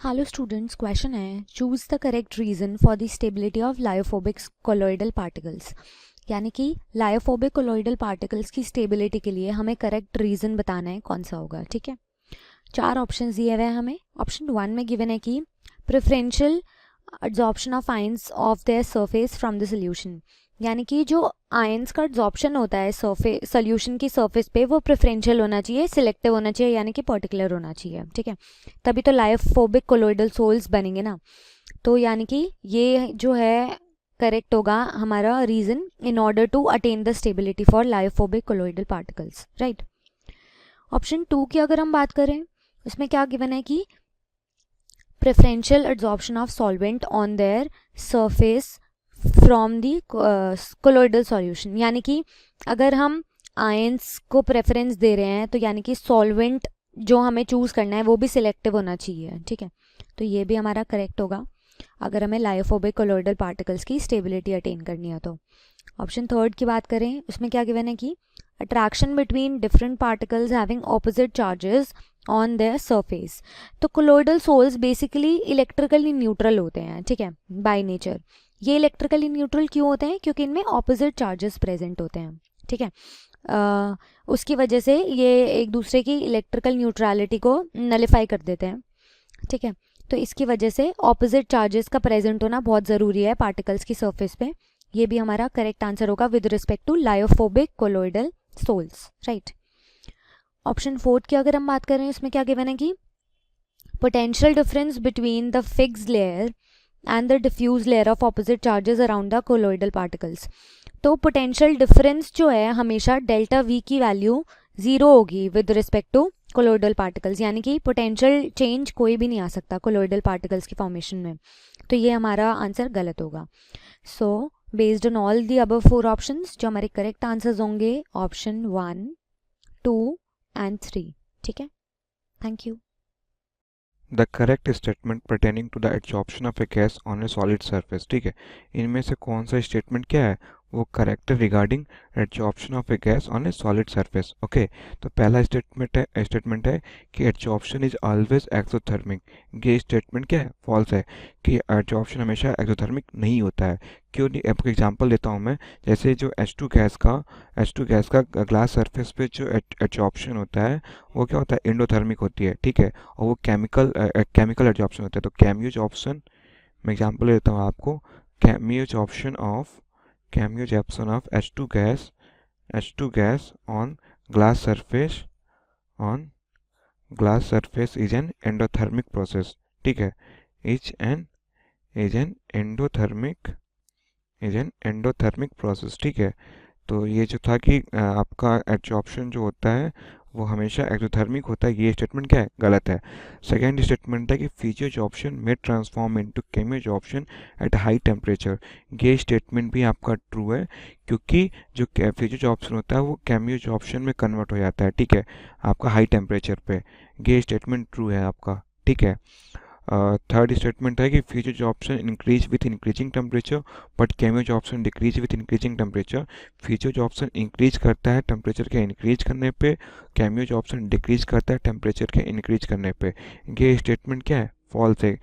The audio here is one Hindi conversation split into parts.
हेलो स्टूडेंट्स, क्वेश्चन है choose the correct reason for the stability of lyophobic colloidal particles. यानी कि लायोफोबिक कोलॉइडल पार्टिकल्स की स्टेबिलिटी के लिए हमें करेक्ट रीजन बताना है कौन सा होगा। ठीक है, 4 ऑप्शन दिए हुए हैं हमें। ऑप्शन 1 में गिवन है कि preferential absorption of ions of their surface from the solution. यानी कि जो आयंस का एब्जॉर्प्शन होता है सोल्यूशन की सरफेस पे वो प्रेफरेंशियल होना चाहिए, सिलेक्टिव होना चाहिए, यानी कि पर्टिकुलर होना चाहिए। ठीक है, तभी तो लायोफोबिक कोलॉइडल सोल्स बनेंगे ना। तो यानी कि ये जो है करेक्ट होगा हमारा reason in order to attain the stability for lyophobic colloidal particles, right. Option 2 की अगर हम बात करें, उसमें क्या गिवन है कि preferential absorption of solvent on their surface from the colloidal solution. यानी कि अगर हम आयंस को प्रेफरेंस दे रहे हैं तो यानी कि सॉल्वेंट जो हमें चूज करना है वो भी सिलेक्टिव होना चाहिए। ठीक है, तो ये भी हमारा करेक्ट होगा अगर हमें लायोफोबिक कोलॉइडल पार्टिकल्स की स्टेबिलिटी अटेन करनी है तो। ऑप्शन 3 की बात करें, उसमें क्या गिवन है कि attraction between different particles having opposite charges on their surface. तो colloidal sols basically electrically neutral होते हैं, ठीक है, बाय नेचर। ये इलेक्ट्रिकली न्यूट्रल क्यों होते हैं? क्योंकि इनमें ऑपोजिट चार्जेस प्रेजेंट होते हैं। ठीक है, उसकी वजह से ये एक दूसरे की इलेक्ट्रिकल न्यूट्रलिटी को नलिफाई कर देते हैं। ठीक है, तो इसकी वजह से ऑपोजिट चार्जेस का प्रेजेंट होना बहुत ज़रूरी है पार्टिकल्स की सरफेस पे। ये भी हमारा करेक्ट आंसर होगा with respect to lyophobic colloidal sols, right. Option 4 की अगर हम बात करें, इसमें क्या गिवन है कि potential difference between the fixed layer and the diffuse layer of opposite charges around the colloidal particles. तो पोटेंशियल डिफरेंस जो है हमेशा डेल्टा वी की वैल्यू 0 होगी with respect to colloidal particles. यानी कि पोटेंशियल चेंज कोई भी नहीं आ सकता कोलॉइडल पार्टिकल्स की फॉर्मेशन में। तो ये हमारा आंसर गलत होगा। So based on all the above 4 options, जो हमारे करेक्ट आंसर्स होंगे ऑप्शन 1, 2 एंड 3। ठीक है, thank you. The correct statement pertaining to the absorption of a gas on a solid surface. ठीक है, इनमें से कौन सा स्टेटमेंट क्या है वो करेक्ट है regarding absorption of a gas on a solid surface. Okay, तो पहला स्टेटमेंट है कि एब्जॉर्प्शन इज ऑलवेज एक्सोथर्मिक। ये स्टेटमेंट क्या है? फॉल्स है कि एब्जॉर्प्शन हमेशा एक्सोथर्मिक नहीं होता है। क्यों नहीं? आपको एग्जांपल देता हूँ मैं। जैसे जो H2 गैस का ग्लास सरफेस पे जो एब्जॉर्प्शन होता है वो क्या होता है? एंडोथर्मिक होती है। ठीक है, और वो केमिकल एब्जॉर्प्शन होता है। तो कैम्यूज ऑप्शन, मैं एग्जांपल देता हूँ आपको। Chemisorption of H2 gas on glass surface is an endothermic process। ठीक है, is an endothermic process। ठीक है, तो ये जो था कि आपका एब्जॉर्प्शन जो होता है वो हमेशा एक्सोथर्मिक होता है, ये स्टेटमेंट क्या है? गलत है। सेकेंड स्टेटमेंट है कि फिजियोजॉर्प्शन में transform into chemisorption at high temperature. ये स्टेटमेंट भी आपका ट्रू है क्योंकि जो फिजियोजॉर्प्शन होता है वो केमियोजॉर्प्शन में कन्वर्ट हो जाता है। ठीक है, आपका हाई टेम्परेचर पे। ये स्टेटमेंट ट्रू है आपका। ठीक है, थर्ड स्टेटमेंट है कि physisorption increase with increasing temperature but chemisorption decrease with increasing temperature. Physisorption increase करता है टेम्परेचर के इंक्रीज करने पे, केमियोजॉर्प्शन डिक्रीज करता है टेम्परेचर के इंक्रीज करने पे। ये स्टेटमेंट क्या है? फॉल्स है।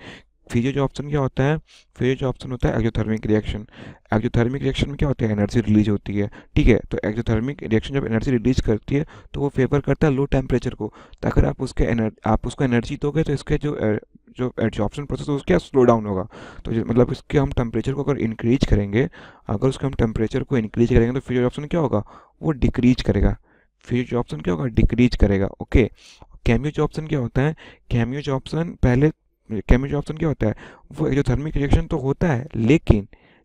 फिजियोजॉर्प्शन क्या होता है? फिजियोजॉर्प्शन होता है एक्सोथर्मिक रिएक्शन। एक्सोथर्मिक रिएक्शन में क्या होता है? एनर्जी रिलीज होती है। ठीक है, तो एक्सोथर्मिक रिएक्शन जब एनर्जी रिलीज करती है तो वो फेवर करता है लो टेम्परेचर को। तो अगर आप उसको एनर्जी दोगे तो इसके जो एब्जॉर्प्शन प्रोसेस है उसका स्लो डाउन होगा। तो मतलब इसके हम टेम्परेचर को अगर इंक्रीज करेंगे, तो फिजियोजॉर्प्शन क्या होगा? वो डिक्रीज करेगा। फिजियोजॉर्प्शन क्या होगा? डिक्रीज करेगा। ओके, केमियोजॉर्प्शन क्या होता है? केमियोजॉर्प्शन क्या होता है? वो एक्सोथर्मिक रिएक्शन तो होता है,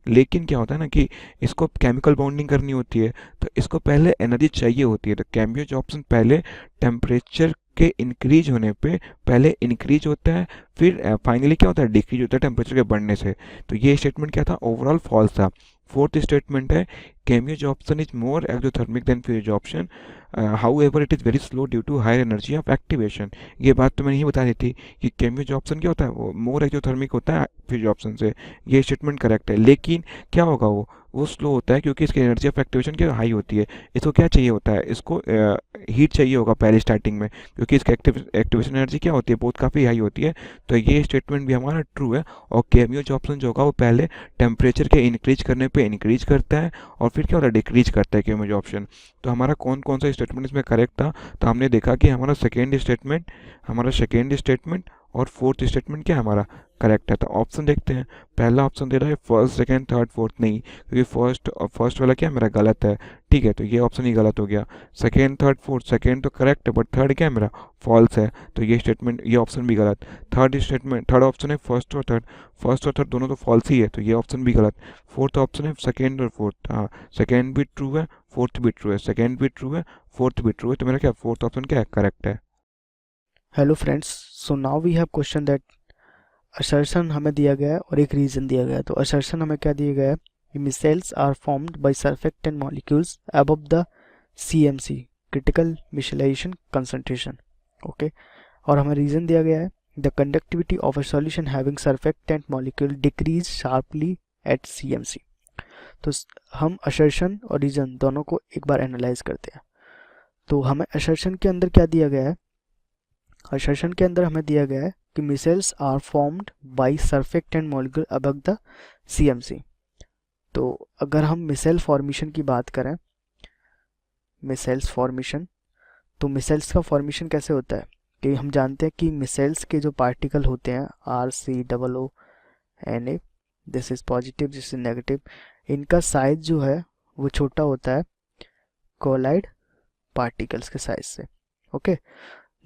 लेकिन क्या होता है ना कि इसको केमिकल बॉन्डिंग करनी होती है, तो इसको पहले एनर्जी चाहिए होती है। तो केमियोजॉर्प्शन पहले टेम्परेचर के इंक्रीज होने पे पहले इंक्रीज होता है, फिर फाइनली क्या होता है? डिक्रीज होता है टेम्परेचर के बढ़ने से। तो ये स्टेटमेंट क्या था? ओवरऑल फॉल्स था। फोर्थ स्टेटमेंट है chemisorption is more exothermic than physisorption, however it is very slow due to higher energy of activation. ये बात तो मैंने ही बता दी थी कि केमियोजॉर्प्शन क्या होता है? वो मोर एक्सोथर्मिक होता है फिजियोजॉर्प्शन से। ये स्टेटमेंट करेक्ट है, लेकिन क्या होगा? वो वो स्लो होता है क्योंकि इसकी एनर्जी ऑफ एक्टिवेशन क्या हाई होती है। इसको क्या चाहिए होता है, इसको हीट चाहिए होगा पहले स्टार्टिंग में, क्योंकि इसकी एक्टिवेशन एनर्जी क्या होती है, बहुत काफ़ी हाई होती है। तो ये स्टेटमेंट भी हमारा ट्रू है। और केमियो जो ऑप्शन जो होगा वो पहले टेम्परेचर के इंक्रीज करने पे इंक्रीज करता है और फिर क्या होता है, डिक्रीज करता है केमियो जो ऑप्शन। तो हमारा कौन कौन सा स्टेटमेंट इसमें करेक्ट था, तो हमने देखा कि हमारा सेकेंड स्टेटमेंट और फोर्थ स्टेटमेंट क्या है हमारा करेक्ट है। तो ऑप्शन देखते हैं। पहला ऑप्शन दे रहा है फर्स्ट सेकंड थर्ड फोर्थ, नहीं, क्योंकि फर्स्ट वाला क्या मेरा गलत है, ठीक है, तो ये ऑप्शन ही गलत हो गया। सेकंड थर्ड फोर्थ, सेकंड तो करेक्ट है बट थर्ड क्या है मेरा फॉल्स है, तो ये ऑप्शन भी गलत। थर्ड ऑप्शन है फर्स्ट और थर्ड दोनों तो फॉल्स ही है, तो ये ऑप्शन भी गलत। फोर्थ ऑप्शन है सेकंड और फोर्थ, हाँ सेकंड भी ट्रू है फोर्थ भी ट्रू है, सेकंड भी ट्रू है फोर्थ भी ट्रू है, तो मेरा क्या फोर्थ ऑप्शन क्या है करेक्ट है। Hello friends, so now we have question that assertion हमें दिया गया है और एक रीजन दिया गया है। तो असर्शन हमें क्या दिया गया है कि micelles are formed by surfactant molecules above the CMC critical micellisation concentration, okay. और हमें रीजन दिया गया है the conductivity of a solution having surfactant molecule decrease sharply at CMC। तो हम असर्शन और रीजन दोनों को एक बार एनालाइज करते हैं। तो हमें असर्शन के अंदर क्या दिया गया है, असर्शन के अंदर हमें दिया गया है कि micelles are formed by surfactant molecule above the CMC। तो अगर हम मिसाइल फॉर्मेशन की बात करें, मिसाइल्स फॉर्मेशन, तो मिसाइल्स का फॉर्मेशन कैसे होता है कि हम जानते हैं कि मिसाइल्स के जो पार्टिकल होते हैं RCOONA, this is positive this is negative, इनका साइज जो है वो छोटा होता है कोलाइड पार्टिकल्स के साइज से, ओके।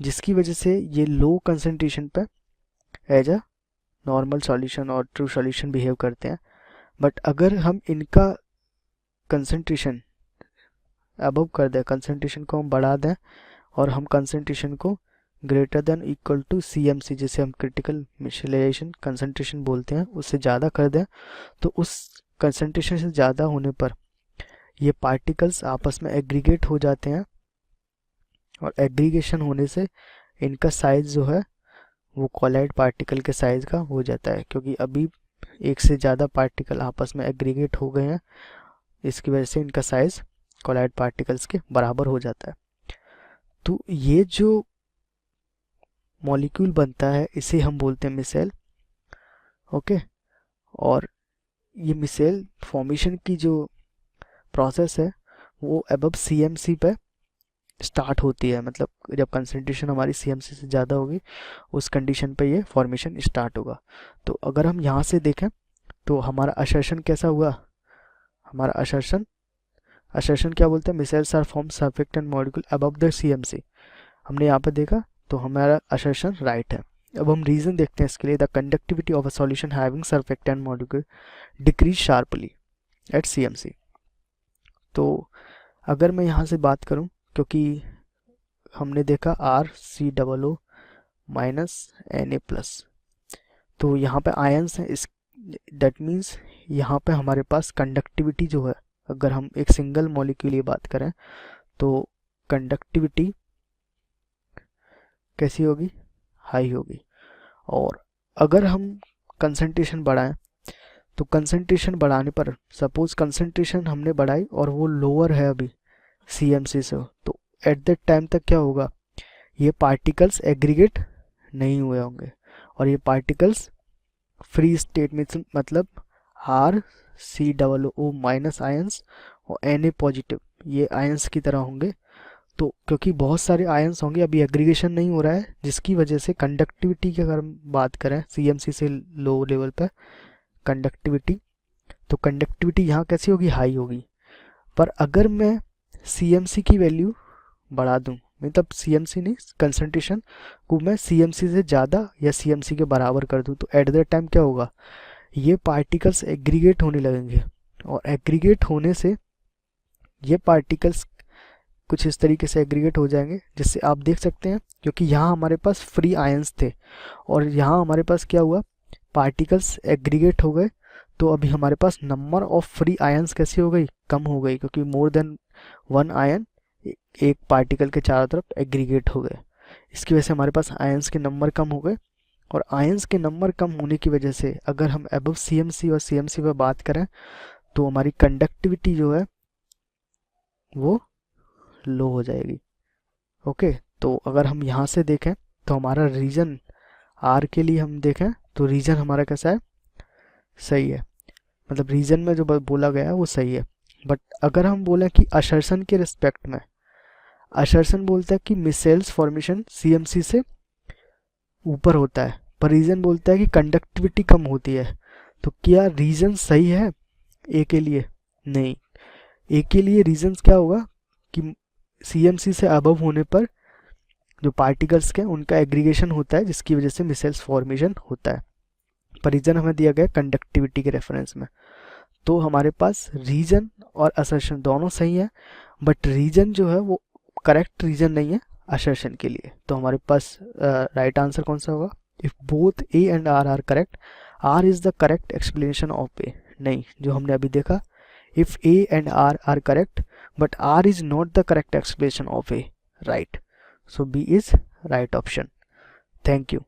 जिसकी वजह से ये लो कंसंट्रेशन पे एज अ नॉर्मल सॉल्यूशन और ट्रू सॉल्यूशन बिहेव करते हैं। बट अगर हम इनका कंसंट्रेशन अबव कर दें, कंसंट्रेशन को हम बढ़ा दें और हम कंसंट्रेशन को greater than equal to CMC, जिसे हम क्रिटिकल मिसाइलेशन कंसंट्रेशन बोलते हैं, उससे ज़्यादा कर दें, तो उस कंसंट्रेशन से ज़्यादा होने पर ये पार्टिकल्स आपस में एग्रीगेट हो जाते हैं और एग्रीगेशन होने से इनका साइज जो है वो कोलाइड पार्टिकल के साइज का हो जाता है, क्योंकि अभी एक से ज़्यादा पार्टिकल आपस में एग्रीगेट हो गए हैं, इसकी वजह से इनका साइज कोलाइड पार्टिकल्स के बराबर हो जाता है। तो ये जो मॉलिक्यूल बनता है इसे हम बोलते हैं मिसाइल, ओके। और ये मिसाइल फॉर्मेशन की जो प्रोसेस है वो अबव CMC पे स्टार्ट होती है, मतलब जब कंसंट्रेशन हमारी CMC से ज़्यादा होगी उस कंडीशन पे ये फॉर्मेशन स्टार्ट होगा। तो अगर हम यहाँ से देखें तो हमारा असर्शन कैसा हुआ, हमारा असर्शन क्या बोलते हैं, micelles are form surfactant molecule above the CMC, हमने यहाँ पे देखा, तो हमारा असर्शन राइट है। अब हम रीज़न देखते हैं इसके लिए, the conductivity of a solution having surfactant molecule decrease sharply at CMC। तो अगर मैं यहाँ से बात करूँ, क्योंकि हमने देखा RCOO -Na+, तो यहाँ पे आयंस हैं, इस दैट मीन्स यहाँ पे हमारे पास कंडक्टिविटी जो है, अगर हम एक सिंगल मॉलिक्यूल की बात करें तो कंडक्टिविटी कैसी होगी, हाई होगी। और अगर हम कंसंट्रेशन बढ़ाएं तो कंसंट्रेशन बढ़ाने पर, सपोज कंसंट्रेशन हमने बढ़ाई और वो लोअर है अभी CMC से, तो एट दैट टाइम तक क्या होगा, ये पार्टिकल्स एग्रीगेट नहीं हुए होंगे और ये पार्टिकल्स फ्री स्टेट में, मतलब RCOO- आयंस और Na पॉजिटिव ये आयंस की तरह होंगे। तो क्योंकि बहुत सारे आयंस होंगे, अभी एग्रीगेशन नहीं हो रहा है, जिसकी वजह से कंडक्टिविटी की अगर हम बात करें CMC से लो लेवल पर कंडक्टिविटी, तो कंडक्टिविटी यहाँ कैसी होगी, हाई होगी। पर अगर मैं CMC की वैल्यू बढ़ा दूँ, मतलब CMC नहीं, कंसंट्रेशन को मैं CMC से ज़्यादा या CMC के बराबर कर दूँ, तो एट दैट टाइम क्या होगा, ये पार्टिकल्स एग्रीगेट होने लगेंगे और एग्रीगेट होने से ये पार्टिकल्स कुछ इस तरीके से एग्रीगेट हो जाएंगे, जिससे आप देख सकते हैं, क्योंकि यहाँ हमारे पास फ्री आयंस थे और यहाँ हमारे पास क्या हुआ, पार्टिकल्स एग्रीगेट हो गए, तो अभी हमारे पास नंबर ऑफ फ्री आयंस कैसी हो गई, कम हो गई, क्योंकि मोर देन वन आयन एक पार्टिकल के चारों तरफ एग्रीगेट हो गए। इसकी वजह से हमारे पास आयंस के नंबर कम हो गए और आयंस के नंबर कम होने की वजह से अगर हम अबव CMC और CMC पर बात करें तो हमारी कंडक्टिविटी जो है वो लो हो जाएगी। ओके, तो अगर हम यहाँ से देखें तो हमारा रीजन आर के लिए हम देखें तो रीजन हमारा कैसा है, सही है, मतलब रीजन में जो बोला गया है वो सही है। बट अगर हम बोलें कि असर्शन के रिस्पेक्ट में, असर्शन बोलता है कि मिसेल्स फॉर्मेशन सीएमसी से ऊपर होता है, पर रीजन बोलता है कि कंडक्टिविटी कम होती है। तो क्या रीजन सही है ए के लिए? नहीं, ए के लिए रीजन क्या होगा कि सीएमसी से अबव होने पर जो पार्टिकल्स के उनका एग्रीगेशन होता है, जिसकी वजह से मिसेल्स फॉर्मेशन होता है। पर रीजन हमें दिया गया कंडक्टिविटी के रेफरेंस में। तो हमारे पास रीजन और असर्शन दोनों सही है, बट रीजन जो है वो करेक्ट रीजन नहीं है असर्शन के लिए। तो हमारे पास राइट आंसर कौन सा होगा? If both A and R are correct, R is the correct explanation of A. नहीं, जो हमने अभी देखा, if A and R are correct but R is not the correct explanation of A, right. So B is right option. Thank you.